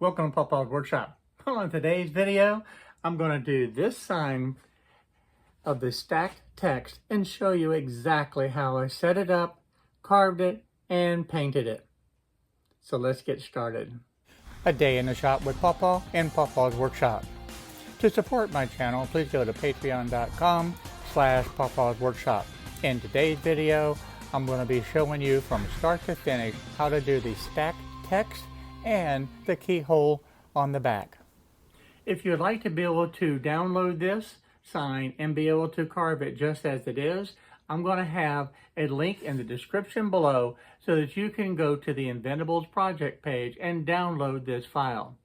Welcome to Papa's Workshop. Well, in today's video, I'm going to do this sign of the stacked text and show you exactly how I set it up, carved it, and painted it. So let's get started. A day in the shop with Papa and Papa's Workshop. To support my channel, please go to patreon.com/Papa's Workshop. In today's video, I'm going to be showing you from start to finish how to do the stacked text and the keyhole on the back. If you'd like to be able to download this sign and be able to carve it just as it is, I'm going to have a link in the description below so that you can go to the Inventables project page and download this file.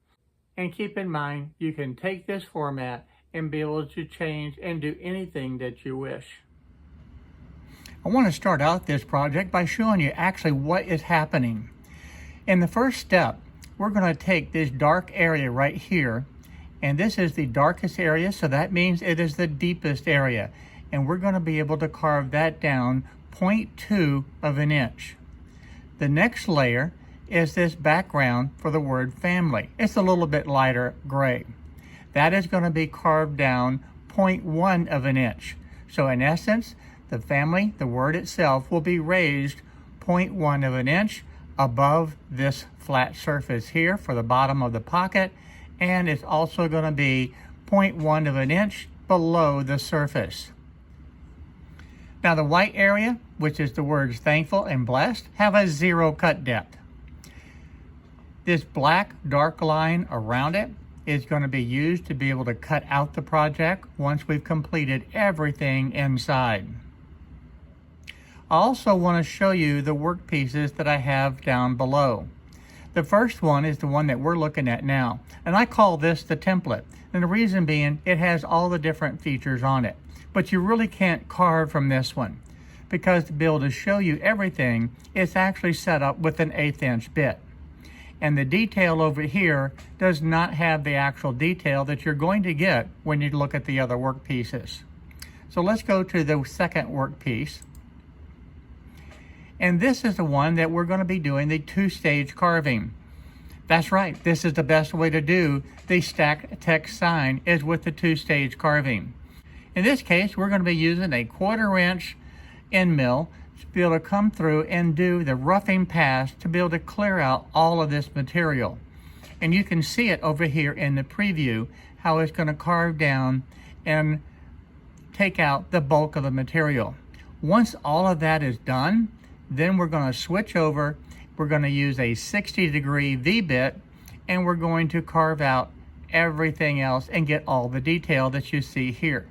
And keep in mind, you can take this format and be able to change and do anything that you wish. I want to start out this project by showing you actually what is happening. In the first step, we're going to take this dark area right here, and this is the darkest area, so that means it is the deepest area, and we're going to be able to carve that down 0.2 of an inch. The next layer is this background for the word family. It's a little bit lighter gray. That is going to be carved down 0.1 of an inch. So in essence, the family, the word itself, will be raised 0.1 of an inch above this flat surface here for the bottom of the pocket, and it's also going to be 0.1 of an inch below the surface. Now the white area, which is the words thankful and blessed, have a 0 cut depth. This black dark line around it is going to be used to be able to cut out the project once we've completed everything inside. I also want to show you the work pieces that I have down below. The first one is the one that we're looking at now, and I call this the template. And the reason being, it has all the different features on it. But you really can't carve from this one, because to be able to show you everything, it's actually set up with an 1/8 inch bit. And the detail over here does not have the actual detail that you're going to get when you look at the other work pieces. So let's go to the second work piece. And this is the one that we're going to be doing the 2-stage carving. That's right, this is the best way to do the stacked text sign, is with the 2-stage carving. In this case, we're going to be using a 1/4 inch end mill to be able to come through and do the roughing pass to be able to clear out all of this material. And you can see it over here in the preview, how it's going to carve down and take out the bulk of the material. Once all of that is done, then we're going to switch over. We're going to use a 60-degree V-bit, and we're going to carve out everything else and get all the detail that you see here.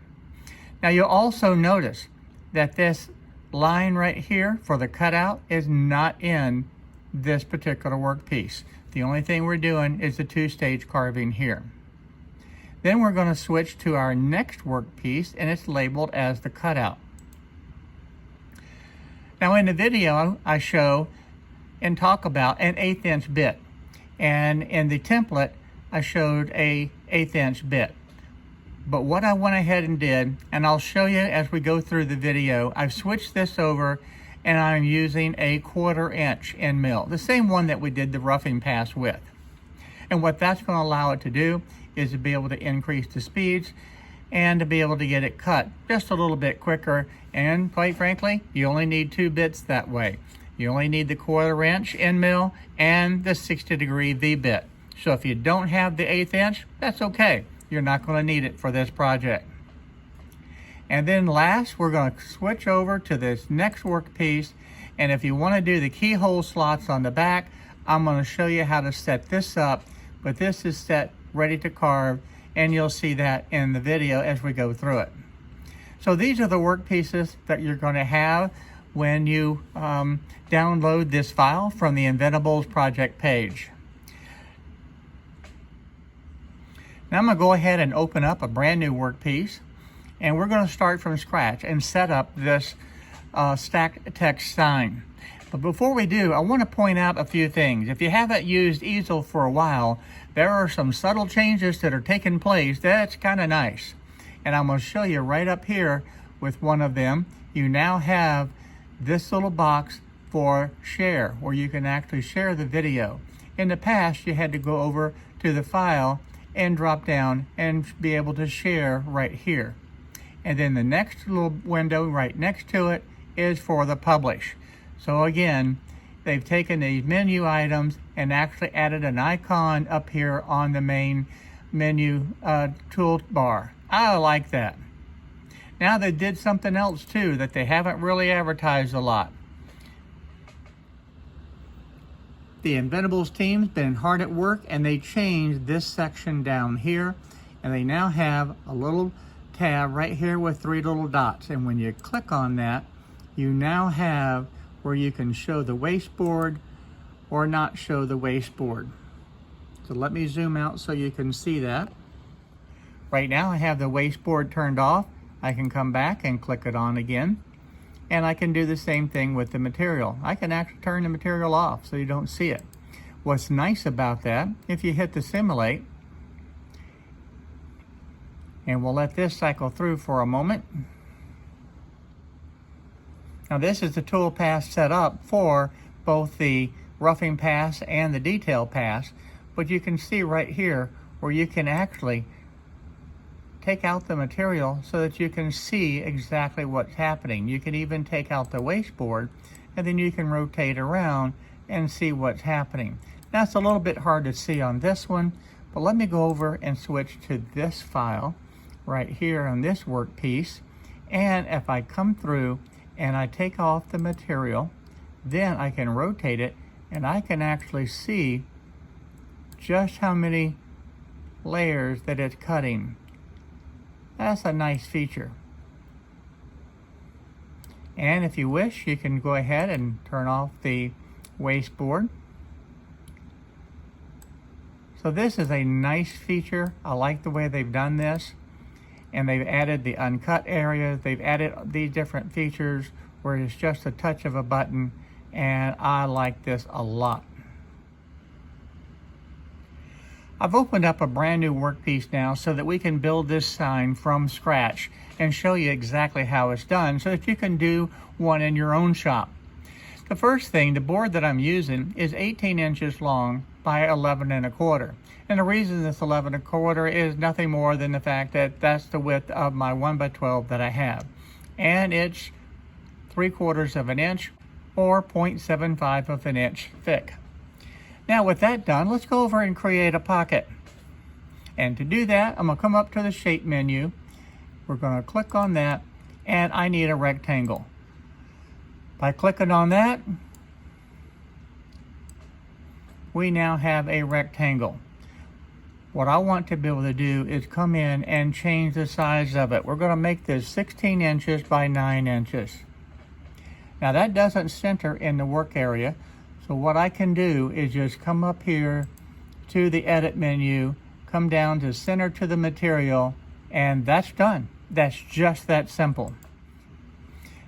Now you'll also notice that this line right here for the cutout is not in this particular workpiece. The only thing we're doing is the 2-stage carving here. Then we're going to switch to our next workpiece, and it's labeled as the cutout. Now in the video, I show and talk about an 1/8 inch bit. And in the template, I showed a 1/8 inch bit. But what I went ahead and did, and I'll show you as we go through the video, I've switched this over and I'm using a 1/4 inch end mill, the same one that we did the roughing pass with. And what that's going to allow it to do is to be able to increase the speeds and to be able to get it cut just a little bit quicker. And quite frankly, you only need 2 bits that way. You only need the 1/4 inch end mill and the 60-degree V-bit. So if you don't have the 1/8 inch, that's okay. You're not going to need it for this project. And then last, we're going to switch over to this next work piece. And if you want to do the keyhole slots on the back, I'm going to show you how to set this up. But this is set ready to carve, and you'll see that in the video as we go through it. So these are the work pieces that you're going to have when you download this file from the Inventables project page. Now I'm going to go ahead and open up a brand new work piece, and we're going to start from scratch and set up this stacked text sign. But before we do, I want to point out a few things. If you haven't used Easel for a while, there are some subtle changes that are taking place. That's kind of nice. And I'm going to show you right up here with one of them. You now have this little box for share, where you can actually share the video. In the past, you had to go over to the file and drop down and be able to share right here. And then the next little window right next to it is for the publish. So again, they've taken these menu items and actually added an icon up here on the main menu toolbar. I like that. Now they did something else too that they haven't really advertised a lot. The Inventables team's been hard at work, and they changed this section down here, and they now have a little tab right here with 3 little dots, and when you click on that, you now have where you can show the wasteboard or not show the wasteboard. So let me zoom out so you can see that. Right now I have the wasteboard turned off. I can come back and click it on again. And I can do the same thing with the material. I can actually turn the material off so you don't see it. What's nice about that, if you hit the simulate, and we'll let this cycle through for a moment. Now this is the tool path set up for both the roughing pass and the detail pass, but you can see right here where you can actually take out the material so that you can see exactly what's happening. You can even take out the wasteboard, and then you can rotate around and see what's happening. Now it's a little bit hard to see on this one, but let me go over and switch to this file right here on this workpiece. And if I come through and I take off the material, then I can rotate it and I can actually see just how many layers that it's cutting. That's a nice feature. And if you wish, you can go ahead and turn off the wasteboard. So this is a nice feature. I like the way they've done this. And they've added the uncut areas. They've added these different features where it's just a touch of a button. And I like this a lot. I've opened up a brand new workpiece now so that we can build this sign from scratch and show you exactly how it's done so that you can do one in your own shop. The first thing, the board that I'm using is 18 inches long by 11 1/4. And the reason it's 11 1/4 is nothing more than the fact that that's the width of my 1x12 that I have. And it's 3/4 of an inch or 0.75 of an inch thick. Now with that done, let's go over and create a pocket. And to do that, I'm going to come up to the shape menu. We're going to click on that, and I need a rectangle. By clicking on that, we now have a rectangle. What I want to be able to do is come in and change the size of it. We're going to make this 16 inches by 9 inches. Now that doesn't center in the work area. So what I can do is just come up here to the edit menu, come down to center to the material, and that's done. That's just that simple.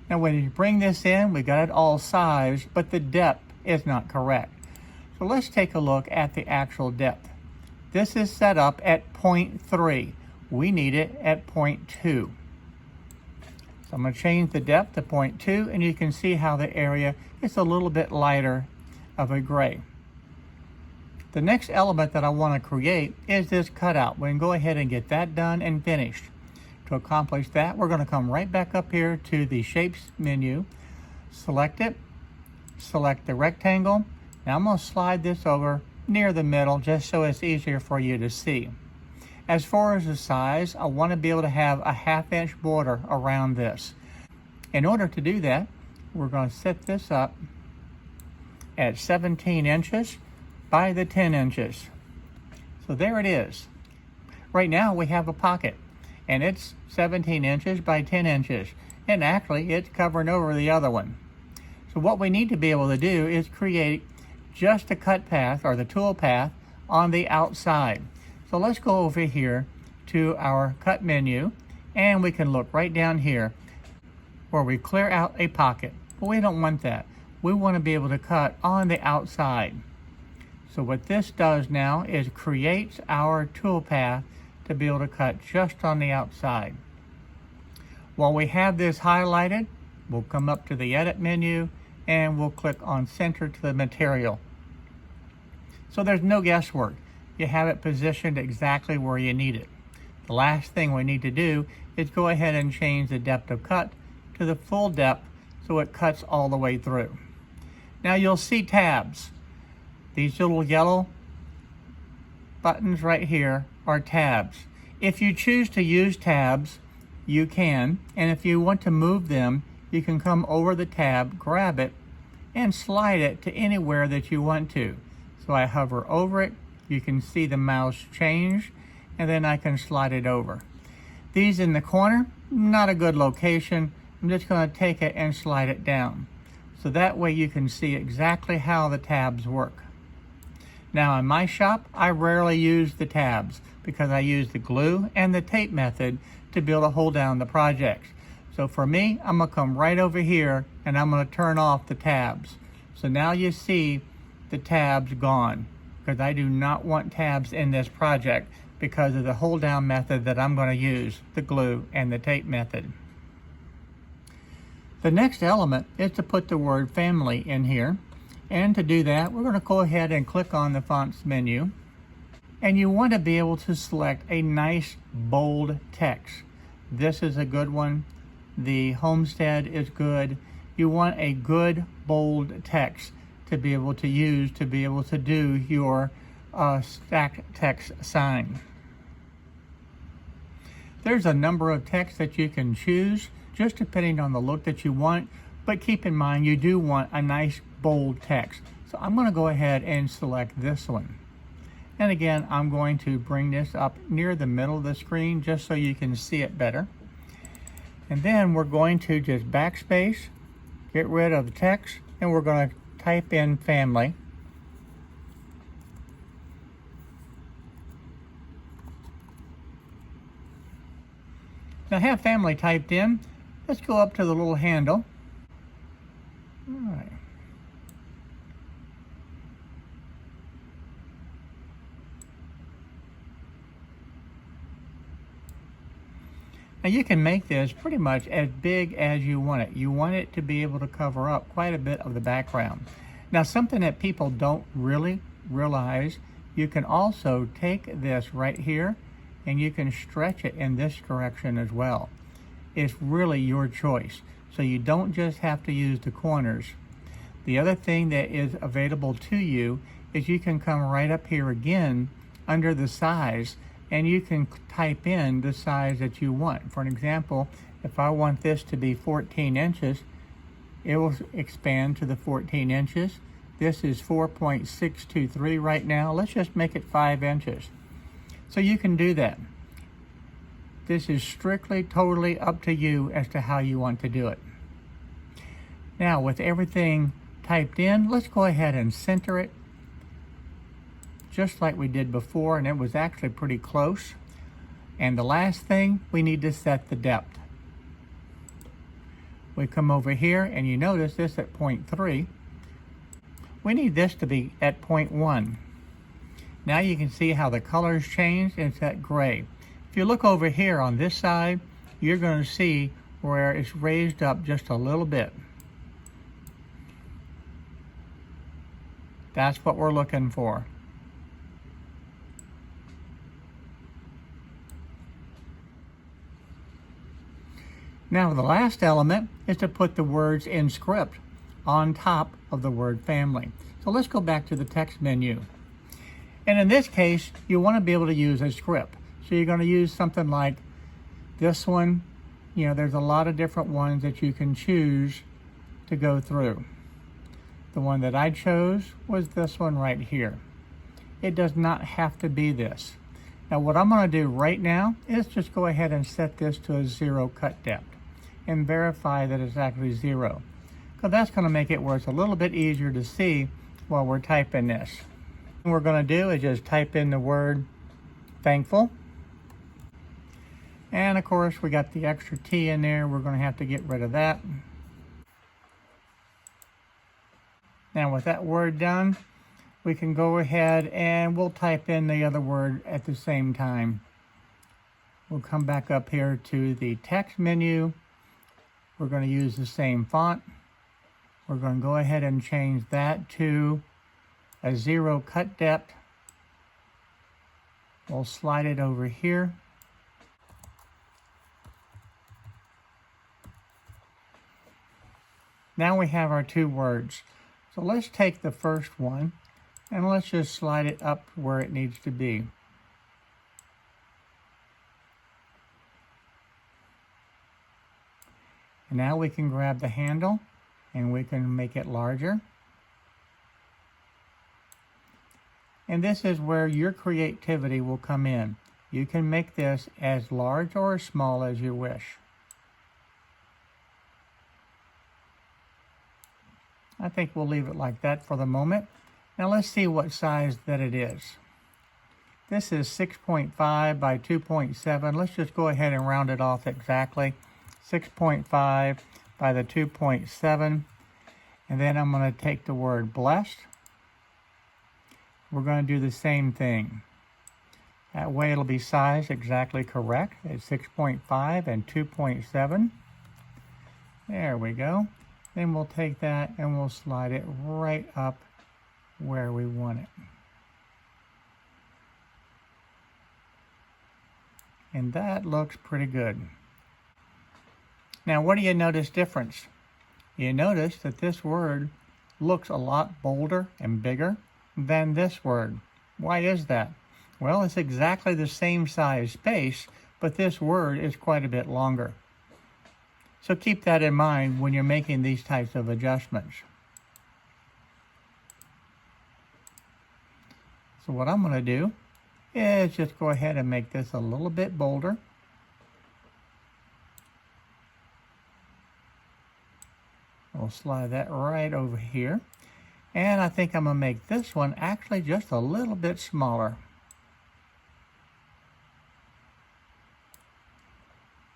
Now when you bring this in, we got it all sized, but the depth is not correct. So let's take a look at the actual depth. This is set up at 0.3. We need it at 0.2. So I'm going to change the depth to 0.2, and you can see how the area is a little bit lighter of a gray. The next element that I want to create is this cutout. We can go ahead and get that done and finished. To accomplish that, we're going to come right back up here to the shapes menu, select it, select the rectangle. Now I'm going to slide this over near the middle just so it's easier for you to see. As far as the size, I want to be able to have a 1/2 inch border around this. In order to do that, we're going to set this up at 17 inches by the 10 inches. So there it is. Right now we have a pocket, and it's 17 inches by 10 inches, and actually it's covering over the other one. So what we need to be able to do is create just a cut path or the tool path on the outside. So let's go over here to our cut menu, and we can look right down here where we clear out a pocket. But we don't want that. We want to be able to cut on the outside. So what this does now is creates our tool path to be able to cut just on the outside. While we have this highlighted, we'll come up to the edit menu and we'll click on center to the material. So there's no guesswork. You have it positioned exactly where you need it. The last thing we need to do is go ahead and change the depth of cut to the full depth so it cuts all the way through. Now you'll see tabs. These little yellow buttons right here are tabs. If you choose to use tabs, you can, and if you want to move them, you can come over the tab, grab it, and slide it to anywhere that you want to. So I hover over it, you can see the mouse change, and then I can slide it over. These in the corner, not a good location. I'm just going to take it and slide it down. So that way you can see exactly how the tabs work. Now in my shop, I rarely use the tabs because I use the glue and the tape method to be able to hold down the projects. So for me, I'm going to come right over here and I'm going to turn off the tabs. So now you see the tabs gone because I do not want tabs in this project because of the hold down method that I'm going to use, the glue and the tape method. The next element is to put the word family in here. And to do that, we're going to go ahead and click on the fonts menu. And you want to be able to select a nice bold text. This is a good one. The Homestead is good. You want a good bold text to be able to use to be able to do your stacked text sign. There's a number of texts that you can choose just depending on the look that you want, but keep in mind you do want a nice bold text. So I'm going to go ahead and select this one. And again, I'm going to bring this up near the middle of the screen just so you can see it better. And then we're going to just backspace, get rid of the text, and we're going to type in family. Now I have family typed in. Let's go up to the little handle. All right. Now you can make this pretty much as big as you want it. You want it to be able to cover up quite a bit of the background. Now something that people don't really realize, you can also take this right here and you can stretch it in this direction as well. It's really your choice. So you don't just have to use the corners. The other thing that is available to you is you can come right up here again under the size and you can type in the size that you want. For an example, if I want this to be 14 inches, it will expand to the 14 inches. This is 4.623 right now. Let's just make it 5 inches. So you can do that. This is strictly, totally up to you as to how you want to do it. Now, with everything typed in, let's go ahead and center it just like we did before, and it was actually pretty close. And the last thing, we need to set the depth. We come over here and you notice this at 0.3. We need this to be at 0.1. Now you can see how the colors changed. It's that gray. If you look over here on this side, you're going to see where it's raised up just a little bit. That's what we're looking for. Now the last element is to put the words in script on top of the word family. So let's go back to the text menu. And in this case, you want to be able to use a script. So you're going to use something like this one. You know, there's a lot of different ones that you can choose to go through. The one that I chose was this one right here. It does not have to be this. Now what I'm going to do right now is just go ahead and set this to a 0 cut depth and verify that it's actually 0. Because that's going to make it where it's a little bit easier to see while we're typing this. What we're going to do is just type in the word thankful. And of course we got the extra T in there. We're going to have to get rid of that. Now with that word done, we can go ahead and we'll type in the other word at the same time. We'll come back up here to the text menu. We're going to use the same font. We're going to go ahead and change that to a 0 cut depth. We'll slide it over here. Now we have our 2 words. So let's take the first one and let's just slide it up where it needs to be. And now we can grab the handle and we can make it larger. And this is where your creativity will come in. You can make this as large or as small as you wish. I think we'll leave it like that for the moment. Now let's see what size that it is. This is 6.5 by 2.7. Let's just go ahead and round it off exactly. 6.5 by the 2.7. And then I'm going to take the word blessed. We're going to do the same thing. That way it'll be sized exactly correct. It's 6.5 and 2.7. There we go. Then we'll take that and we'll slide it right up where we want it. And that looks pretty good. Now, what do you notice difference? You notice that this word looks a lot bolder and bigger than this word. Why is that? Well, it's exactly the same size space, but this word is quite a bit longer. So keep that in mind when you're making these types of adjustments. So what I'm going to do is just go ahead and make this a little bit bolder. We'll slide that right over here. And I think I'm going to make this one actually just a little bit smaller.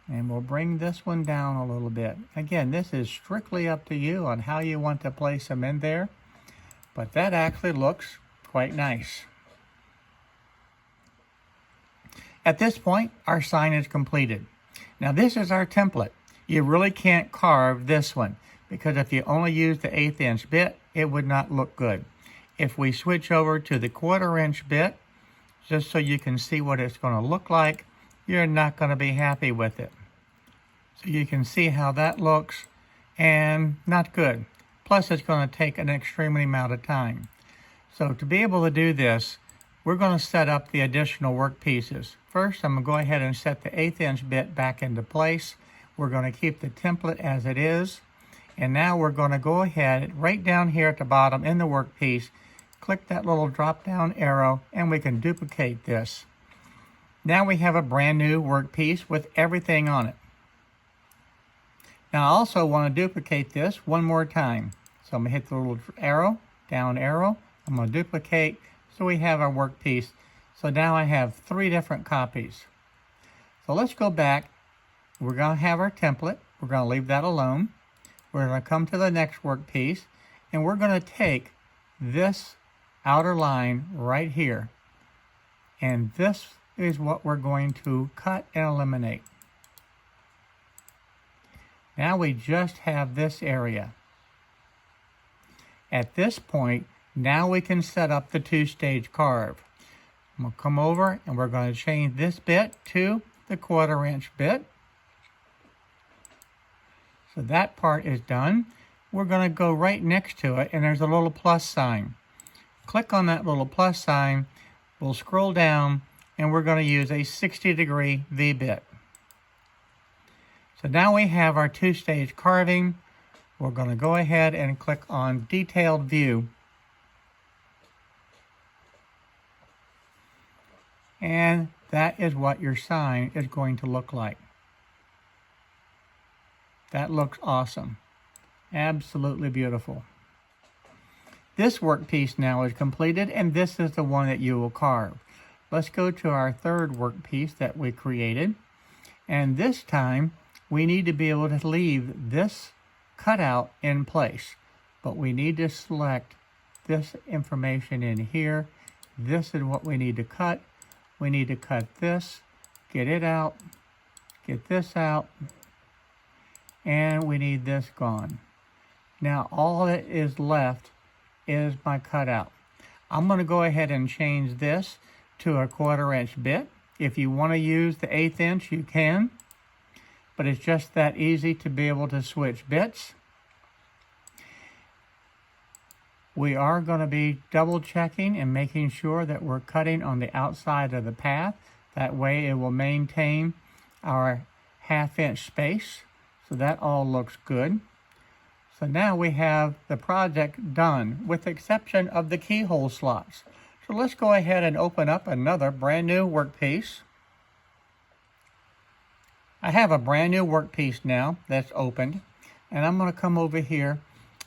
And we'll bring this one down a little bit. Again, this is strictly up to you on how you want to place them in there. But that actually looks quite nice. At this point, our sign is completed. Now this is our template. You really can't carve this one, because if you only use the 1/8 inch bit, it would not look good. If we switch over to the 1/4 inch bit, just so you can see what it's going to look like, you're not going to be happy with it. So you can see how that looks, and not good. Plus it's going to take an extremely amount of time. So to be able to do this, we're going to set up the additional work pieces. First, I'm going to go ahead and set the 1/8 inch bit back into place. We're going to keep the template as it is. And now we're going to go ahead, right down here at the bottom in the workpiece, click that little drop down arrow, and we can duplicate this. Now we have a brand new workpiece with everything on it. Now I also want to duplicate this one more time. So I'm going to hit the little arrow, down arrow. I'm going to duplicate, so we have our workpiece. So now I have 3 different copies. So let's go back. We're going to have our template. We're going to leave that alone. We're going to come to the next workpiece, and we're going to take this outer line right here. And this is what we're going to cut and eliminate. Now we just have this area. At this point, now we can set up the 2-stage carve. I'm going to come over and we're going to change this bit to the 1/4 inch bit. So that part is done. We're going to go right next to it, and there's a little plus sign. Click on that little plus sign. We'll scroll down, and we're going to use a 60-degree V-bit. So now we have our 2-stage carving. We're going to go ahead and click on Detailed View. And that is what your sign is going to look like. That looks awesome. Absolutely beautiful. This workpiece now is completed, and this is the one that you will carve. Let's go to our 3rd workpiece that we created. And this time, we need to be able to leave this cutout in place. But we need to select this information in here. This is what we need to cut. We need to cut this, get it out, get this out, and we need this gone. Now all that is left is my cutout. I'm going to go ahead and change this to a 1/4 inch bit. If you want to use the 1/8 inch, you can, but it's just that easy to be able to switch bits. We are going to be double checking and making sure that we're cutting on the outside of the path. That way it will maintain our 1/2 inch space. So that all looks good. So now we have the project done, with the exception of the keyhole slots. So let's go ahead and open up another brand new workpiece. I have a brand new workpiece now that's opened, and I'm going to come over here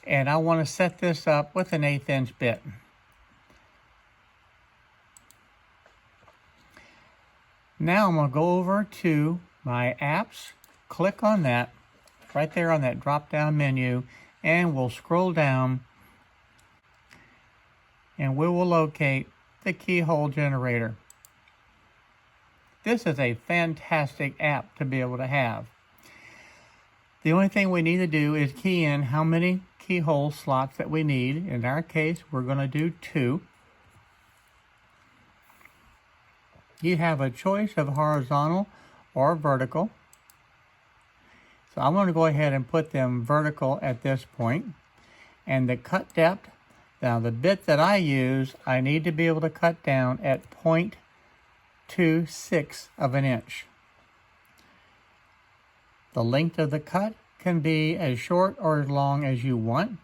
and I want to set this up with an 1/8 inch bit. Now I'm going to go over to my apps, click on that, right there on that drop down menu, and we'll scroll down and we will locate the keyhole generator. This is a fantastic app to be able to have. The only thing we need to do is key in how many keyhole slots that we need. In our case, we're going to do 2. You have a choice of horizontal or vertical. So I'm going to go ahead and put them vertical at this point. And the cut depth, now the bit that I use, I need to be able to cut down at 0.26 of an inch. The length of the cut can be as short or as long as you want.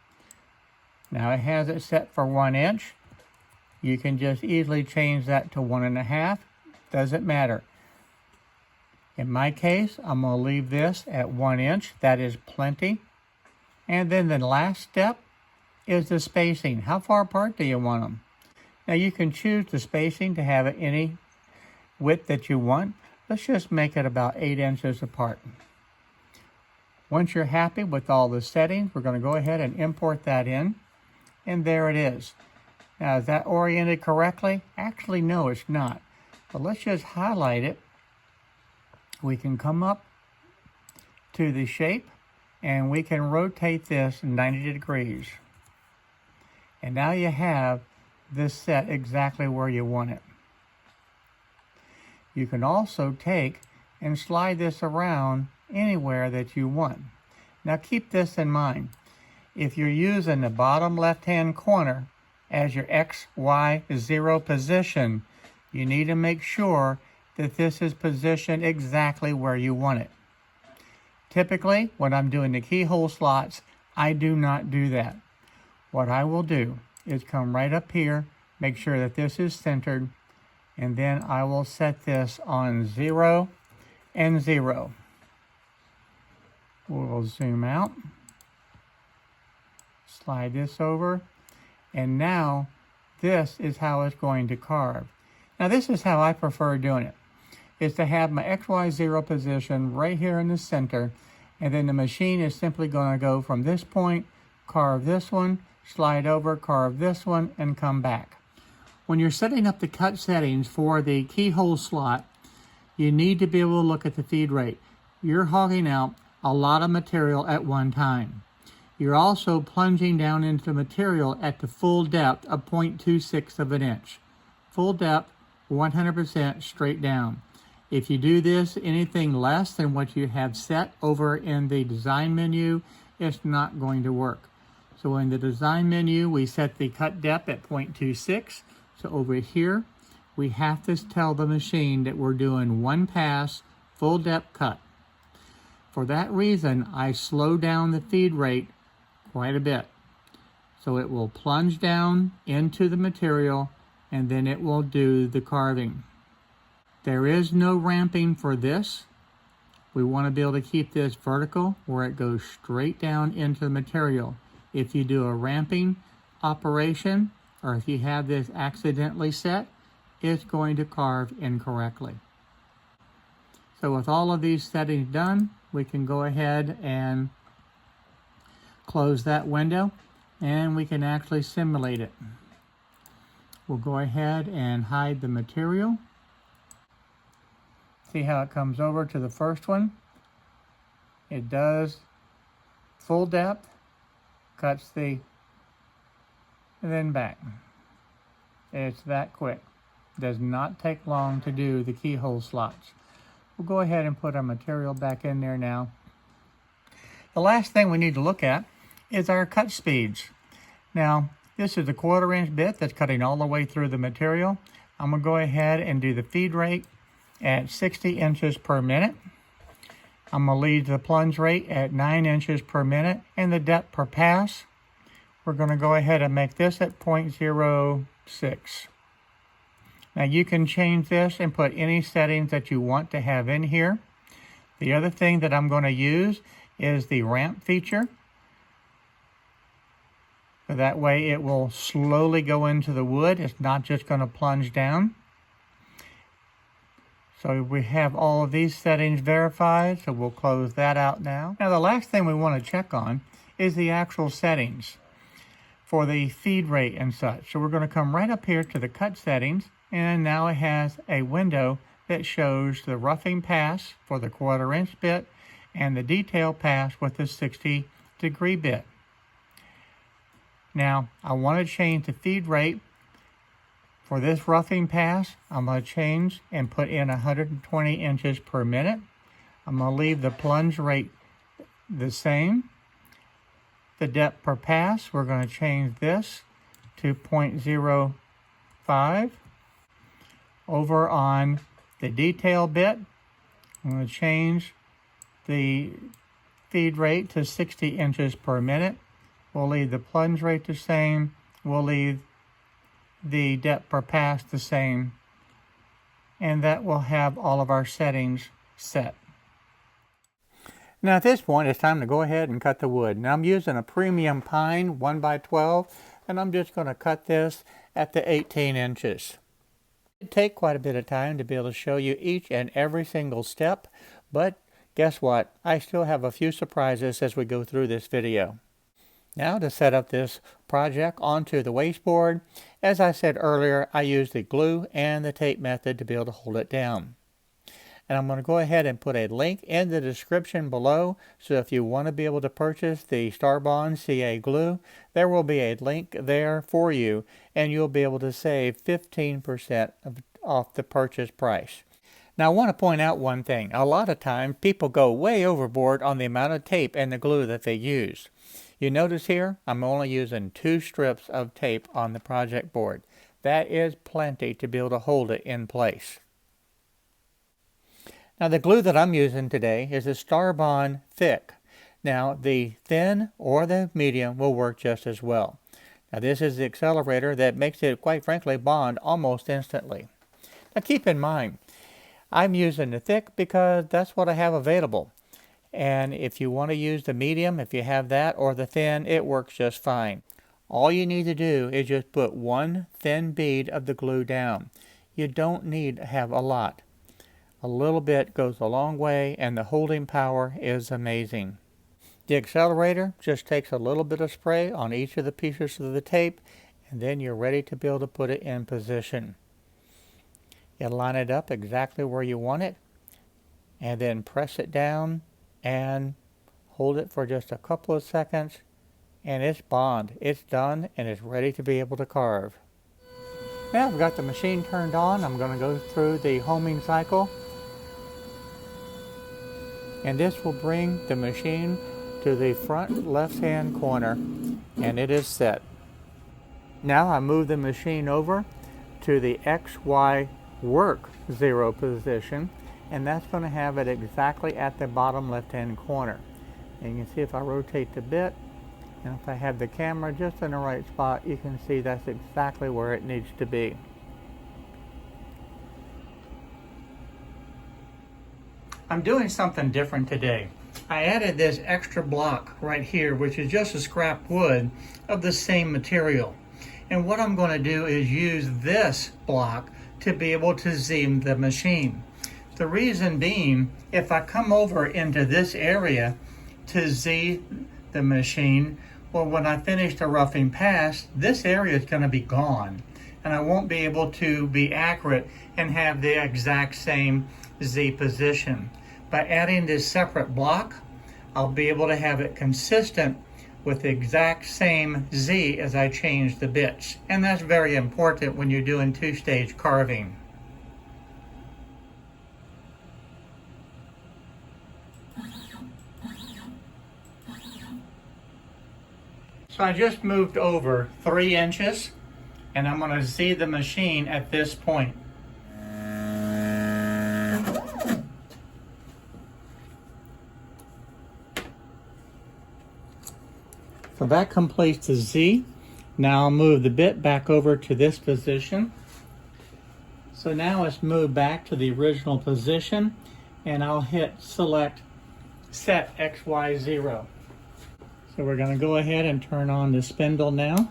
Now it has it set for 1 inch. You can just easily change that to 1.5. Doesn't matter. In my case, I'm going to leave this at 1 inch. That is plenty. And then the last step is the spacing. How far apart do you want them? Now you can choose the spacing to have it any width that you want. Let's just make it about 8 inches apart. Once you're happy with all the settings, we're going to go ahead and import that in. And there it is. Now, is that oriented correctly? Actually, no, it's not. But let's just highlight it. We can come up to the shape and we can rotate this 90 degrees. And now you have this set exactly where you want it. You can also take and slide this around anywhere that you want. Now keep this in mind. If you're using the bottom left-hand corner as your X, Y, 0 position, you need to make sure that this is positioned exactly where you want it. Typically, when I'm doing the keyhole slots, I do not do that. What I will do is come right up here, make sure that this is centered, and then I will set this on 0 and 0. We'll zoom out, slide this over, and now this is how it's going to carve. Now this is how I prefer doing it, is to have my XY0 position right here in the center, and then the machine is simply going to go from this point, carve this one, slide over, carve this one, and come back. When you're setting up the cut settings for the keyhole slot, you need to be able to look at the feed rate. You're hogging out a lot of material at one time. You're also plunging down into material at the full depth of 0.26 of an inch. Full depth, 100% straight down. If you do this anything less than what you have set over in the design menu, it's not going to work. So in the design menu, we set the cut depth at 0.26. So over here, we have to tell the machine that we're doing 1 pass, full depth cut. For that reason, I slow down the feed rate quite a bit. So it will plunge down into the material and then it will do the carving. There is no ramping for this. We want to be able to keep this vertical where it goes straight down into the material. If you do a ramping operation, or if you have this accidentally set, it's going to carve incorrectly. So with all of these settings done, we can go ahead and close that window and we can actually simulate it. We'll go ahead and hide the material. See how it comes over to the first one? It does full depth, cuts the, and then back. It's that quick. Does not take long to do the keyhole slots. We'll go ahead and put our material back in there now. The last thing we need to look at is our cut speeds. Now, this is a 1/4 inch bit that's cutting all the way through the material. I'm going to go ahead and do the feed rate at 60 inches per minute. I'm going to leave the plunge rate at 9 inches per minute, and the depth per pass, we're going to go ahead and make this at 0.06. Now you can change this and put any settings that you want to have in here. The other thing that I'm going to use is the ramp feature. So that way it will slowly go into the wood. It's not just going to plunge down. So we have all of these settings verified, so we'll close that out now. Now the last thing we want to check on is the actual settings for the feed rate and such. So we're going to come right up here to the cut settings, and now it has a window that shows the roughing pass for the 1/4 inch bit and the detail pass with the 60-degree bit. Now I want to change the feed rate. For this roughing pass, I'm going to change and put in 120 inches per minute. I'm going to leave the plunge rate the same. The depth per pass, we're going to change this to 0.05. Over on the detail bit, I'm going to change the feed rate to 60 inches per minute. We'll leave the plunge rate the same. We'll leave the depth per pass the same, and that will have all of our settings set. Now at this point it's time to go ahead and cut the wood. Now I'm using a premium pine 1x12, and I'm just going to cut this at the 18 inches. It'd take quite a bit of time to be able to show you each and every single step, but guess what? I still have a few surprises as we go through this video. Now to set up this project onto the wasteboard, as I said earlier, I use the glue and the tape method to be able to hold it down. And I'm going to go ahead and put a link in the description below, so if you want to be able to purchase the Starbond CA glue, there will be a link there for you, and you'll be able to save 15% off the purchase price. Now I want to point out one thing. A lot of times people go way overboard on the amount of tape and the glue that they use. You notice here, I'm only using 2 strips of tape on the project board. That is plenty to be able to hold it in place. Now the glue that I'm using today is a Starbond thick. Now the thin or the medium will work just as well. Now this is the accelerator that makes it, quite frankly, bond almost instantly. Now keep in mind, I'm using the thick because that's what I have available. And if you want to use the medium, if you have that, or the thin, it works just fine. All you need to do is just put 1 thin bead of the glue down. You don't need to have a lot. A little bit goes a long way, and the holding power is amazing. The accelerator just takes a little bit of spray on each of the pieces of the tape, and then you're ready to be able to put it in position. You line it up exactly where you want it, and then press it down and hold it for just a couple of seconds, and it's bond. It's done, and it's ready to be able to carve. Now I've got the machine turned on. I'm going to go through the homing cycle, and this will bring the machine to the front left-hand corner, and it is set. Now I move the machine over to the XY work 0 position, and that's going to have it exactly at the bottom left-hand corner. And you can see if I rotate the bit, and if I have the camera just in the right spot, you can see that's exactly where it needs to be. I'm doing something different today. I added this extra block right here, which is just a scrap wood of the same material. And what I'm going to do is use this block to be able to Z the machine. The reason being, if I come over into this area to Z the machine, well, when I finish the roughing pass, this area is going to be gone, and I won't be able to be accurate and have the exact same Z position. By adding this separate block, I'll be able to have it consistent with the exact same Z as I changed the bits. And that's very important when you're doing two-stage carving. So I just moved over 3 inches, and I'm going to Z the machine at this point. So that completes the Z. Now I'll move the bit back over to this position. So now it's moved back to the original position, and I'll hit select set XY0. So we're going to go ahead and turn on the spindle now.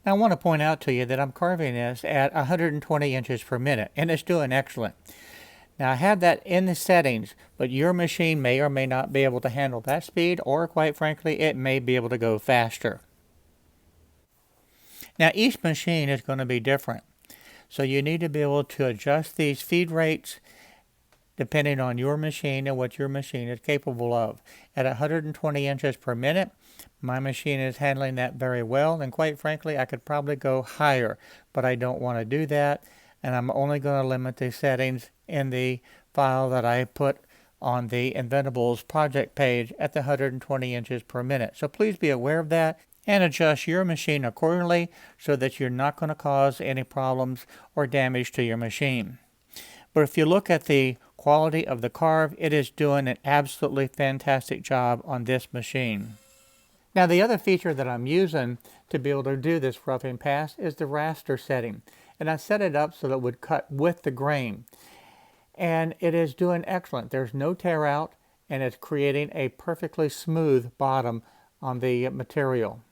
Now I want to point out to you that I'm carving this at 120 inches per minute, and it's doing excellent. Now I have that in the settings, but your machine may or may not be able to handle that speed, or quite frankly, it may be able to go faster. Now each machine is going to be different, so you need to be able to adjust these feed rates depending on your machine and what your machine is capable of. At 120 inches per minute, my machine is handling that very well, and quite frankly, I could probably go higher, but I don't want to do that, and I'm only going to limit the settings in the file that I put on the Inventables project page at the 120 inches per minute. So please be aware of that and adjust your machine accordingly so that you're not going to cause any problems or damage to your machine. But if you look at the quality of the carve, it is doing an absolutely fantastic job on this machine. Now the other feature that I'm using to be able to do this roughing pass is the raster setting. And I set it up so that it would cut with the grain. And it is doing excellent. There's no tear out, and it's creating a perfectly smooth bottom on the material.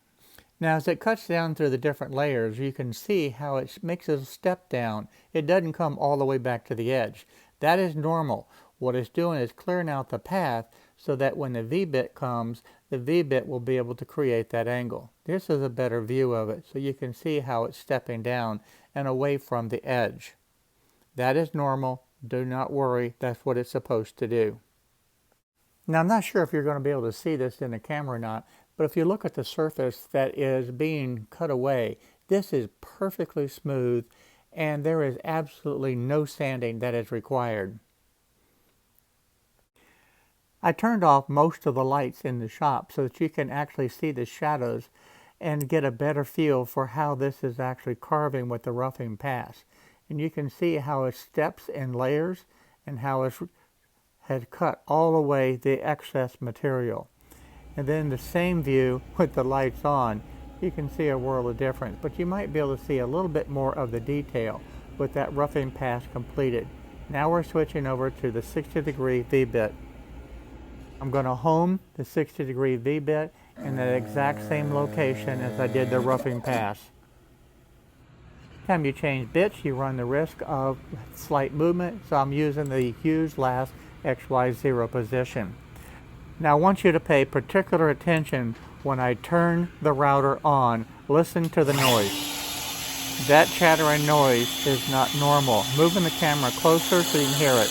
Now as it cuts down through the different layers, you can see how it makes a step down. It doesn't come all the way back to the edge. That is normal. What it's doing is clearing out the path so that when the V-bit comes, the V-bit will be able to create that angle. This is a better view of it, so you can see how it's stepping down and away from the edge. That is normal. Do not worry. That's what it's supposed to do. Now I'm not sure if you're going to be able to see this in the camera or not, but if you look at the surface that is being cut away, this is perfectly smooth, and there is absolutely no sanding that is required. I turned off most of the lights in the shop so that you can actually see the shadows and get a better feel for how this is actually carving with the roughing pass. And you can see how it steps in layers and how it has cut all away the excess material. And then the same view with the lights on, you can see a world of difference, but you might be able to see a little bit more of the detail with that roughing pass completed. Now we're switching over to the 60-degree V-bit. I'm going to home the 60-degree V-bit in that exact same location as I did the roughing pass. Time you change bits, you run the risk of slight movement, so I'm using the Hughes last XY0 position. Now I want you to pay particular attention when I turn the router on. Listen to the noise. That chattering noise is not normal. Moving the camera closer so you can hear it.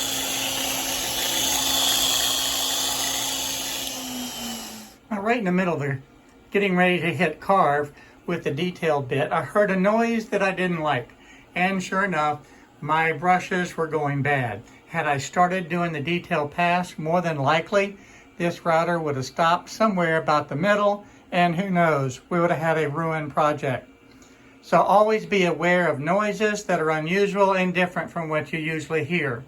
Now right in the middle there, getting ready to hit carve with the detail bit, I heard a noise that I didn't like. And sure enough, my brushes were going bad. Had I started doing the detail pass, more than likely, this router would have stopped somewhere about the middle, and who knows, we would have had a ruined project. So always be aware of noises that are unusual and different from what you usually hear.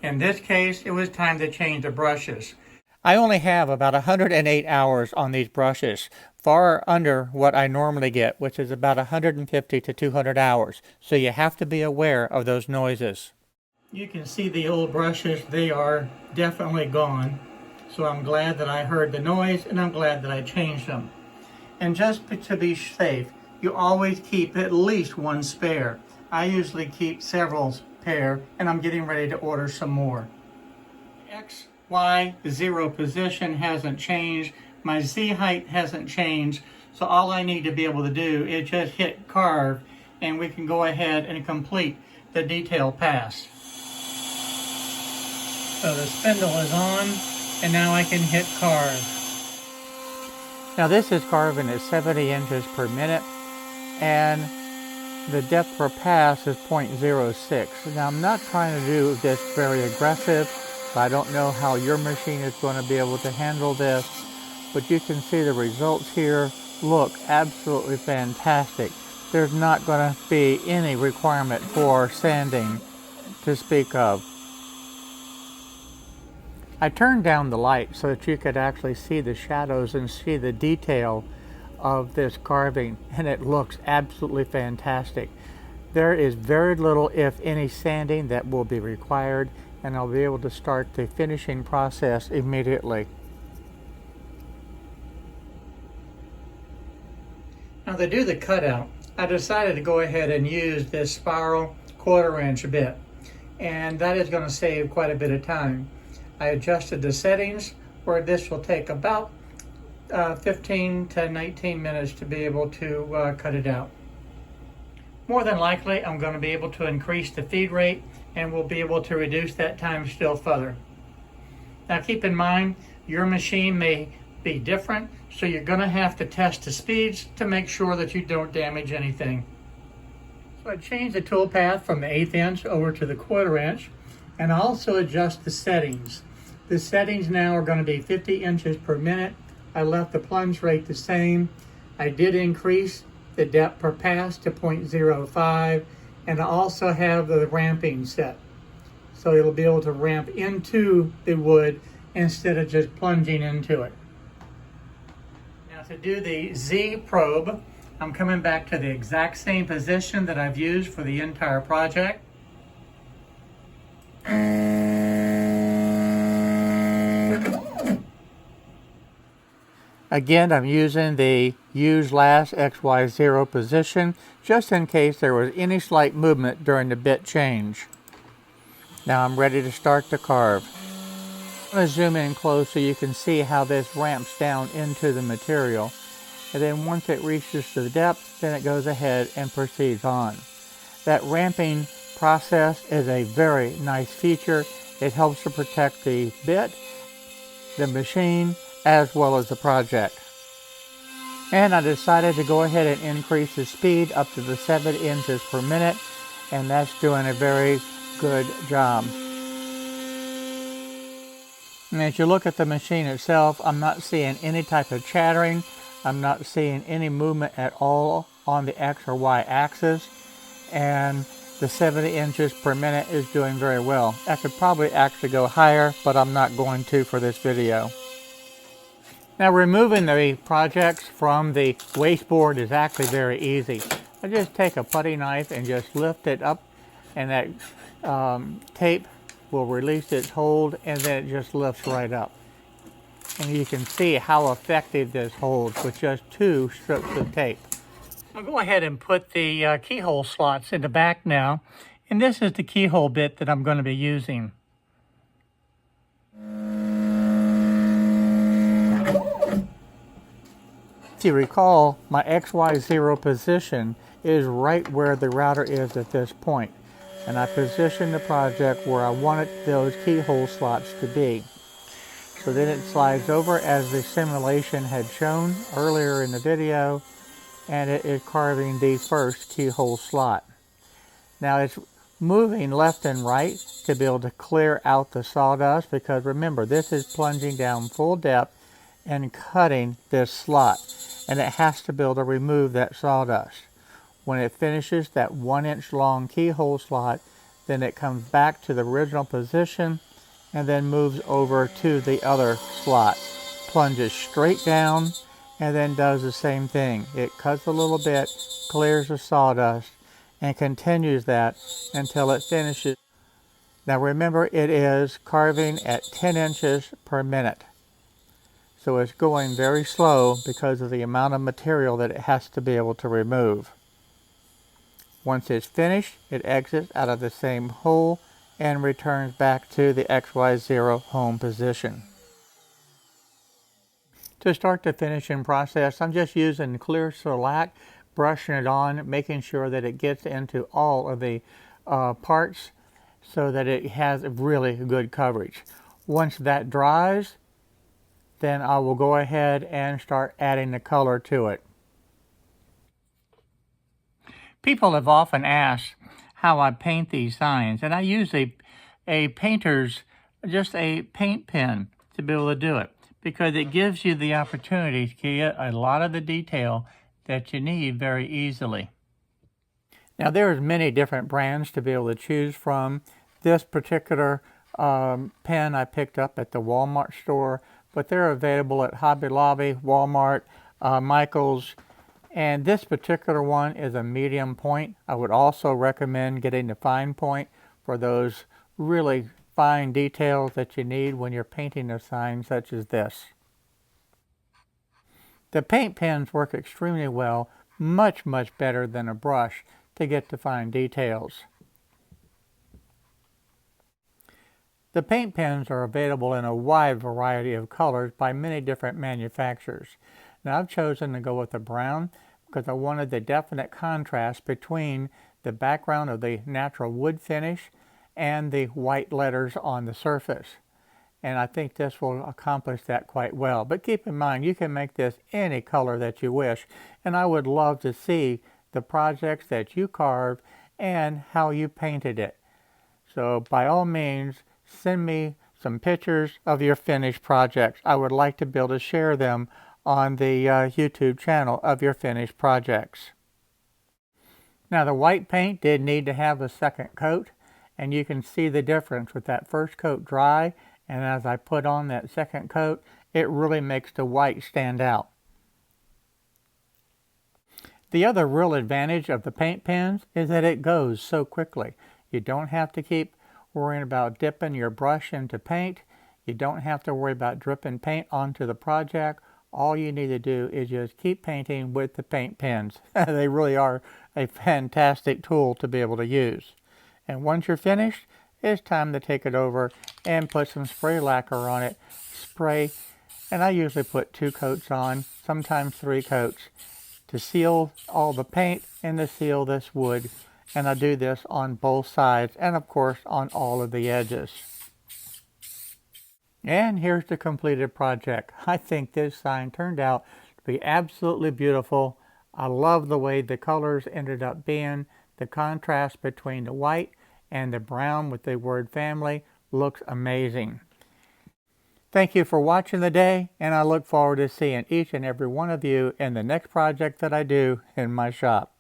In this case, it was time to change the brushes. I only have about 108 hours on these brushes, far under what I normally get, which is about 150 to 200 hours. So you have to be aware of those noises. You can see the old brushes, they are definitely gone. So I'm glad that I heard the noise, and I'm glad that I changed them. And just to be safe, you always keep at least one spare. I usually keep several pair, and I'm getting ready to order some more. XY0 position hasn't changed. My Z height hasn't changed. So all I need to be able to do is just hit carve, and we can go ahead and complete the detail pass. So the spindle is on, and now I can hit carve. Now this is carving at 70 inches per minute, and the depth per pass is 0.06. Now I'm not trying to do this very aggressive. I don't know how your machine is going to be able to handle this, but you can see the results here look absolutely fantastic. There's not going to be any requirement for sanding to speak of. I turned down the light so that you could actually see the shadows and see the detail of this carving, and it looks absolutely fantastic. There is very little, if any, sanding that will be required, and I'll be able to start the finishing process immediately. Now to do the cutout, I decided to go ahead and use this spiral 1/4 inch bit, and that is going to save quite a bit of time. I adjusted the settings where this will take about 15 to 19 minutes to be able to cut it out. More than likely, I'm going to be able to increase the feed rate, and we'll be able to reduce that time still further. Now keep in mind, your machine may be different, so you're going to have to test the speeds to make sure that you don't damage anything. So I changed the tool path from the 1/8 inch over to the 1/4 inch, and I also adjust the settings. The settings now are going to be 50 inches per minute. I left the plunge rate the same. I did increase the depth per pass to 0.05, and I also have the ramping set. So it'll be able to ramp into the wood instead of just plunging into it. Now to do the Z probe, I'm coming back to the exact same position that I've used for the entire project. Again, I'm using the use last XY0 position just in case there was any slight movement during the bit change. Now I'm ready to start the carve. I'm going to zoom in close so you can see how this ramps down into the material. And then once it reaches the depth, then it goes ahead and proceeds on. That ramping process is a very nice feature. It helps to protect the bit, the machine, as well as the project. And I decided to go ahead and increase the speed up to the 7 inches per minute, and that's doing a very good job. And as you look at the machine itself, I'm not seeing any type of chattering. I'm not seeing any movement at all on the X or Y axis, and the 70 inches per minute is doing very well. I could probably actually go higher, but I'm not going to for this video. Now removing the projects from the wasteboard is actually very easy. I just take a putty knife and just lift it up, and that tape will release its hold, and then it just lifts right up. And you can see how effective this holds with just 2 strips of tape. I'll go ahead and put the keyhole slots in the back now, and this is the keyhole bit that I'm going to be using. If you recall, my XY0 position is right where the router is at this point, and I positioned the project where I wanted those keyhole slots to be. So then it slides over as the simulation had shown earlier in the video, and it is carving the first keyhole slot. Now it's moving left and right to be able to clear out the sawdust, because remember, this is plunging down full depth and cutting this slot, and it has to be able to remove that sawdust. When it finishes that 1 inch long keyhole slot, then it comes back to the original position and then moves over to the other slot, plunges straight down, and then does the same thing. It cuts a little bit, clears the sawdust, and continues that until it finishes. Now remember, it is carving at 10 inches per minute. So it's going very slow because of the amount of material that it has to be able to remove. Once it's finished, it exits out of the same hole and returns back to the XY0 home position. To start the finishing process, I'm just using clear shellac, brushing it on, making sure that it gets into all of the parts so that it has really good coverage. Once that dries, then I will go ahead and start adding the color to it. People have often asked how I paint these signs, and I use a painter's, just a paint pen to be able to do it, because it gives you the opportunity to get a lot of the detail that you need very easily. Now there's many different brands to be able to choose from. This particular pen I picked up at the Walmart store, but they're available at Hobby Lobby, Walmart, Michael's, and this particular one is a medium point. I would also recommend getting the fine point for those really fine details that you need when you're painting a sign such as this. The paint pens work extremely well, much better than a brush to get the fine details. The paint pens are available in a wide variety of colors by many different manufacturers. Now I've chosen to go with the brown because I wanted the definite contrast between the background of the natural wood finish and the white letters on the surface. And I think this will accomplish that quite well. But keep in mind, you can make this any color that you wish, and I would love to see the projects that you carved and how you painted it. So by all means, send me some pictures of your finished projects. I would like to be able to share them on the YouTube channel of your finished projects. Now the white paint did need to have a second coat, and you can see the difference with that first coat dry, and as I put on that second coat, it really makes the white stand out. The other real advantage of the paint pens is that it goes so quickly. You don't have to keep worrying about dipping your brush into paint. You don't have to worry about dripping paint onto the project. All you need to do is just keep painting with the paint pens. They really are a fantastic tool to be able to use. And once you're finished, it's time to take it over and put some spray lacquer on it. Spray, and I usually put 2 coats on, sometimes 3 coats, to seal all the paint and to seal this wood. And I do this on both sides and of course on all of the edges. And here's the completed project. I think this sign turned out to be absolutely beautiful. I love the way the colors ended up being. The contrast between the white and the brown with the word family looks amazing. Thank you for watching today, and I look forward to seeing each and every one of you in the next project that I do in my shop.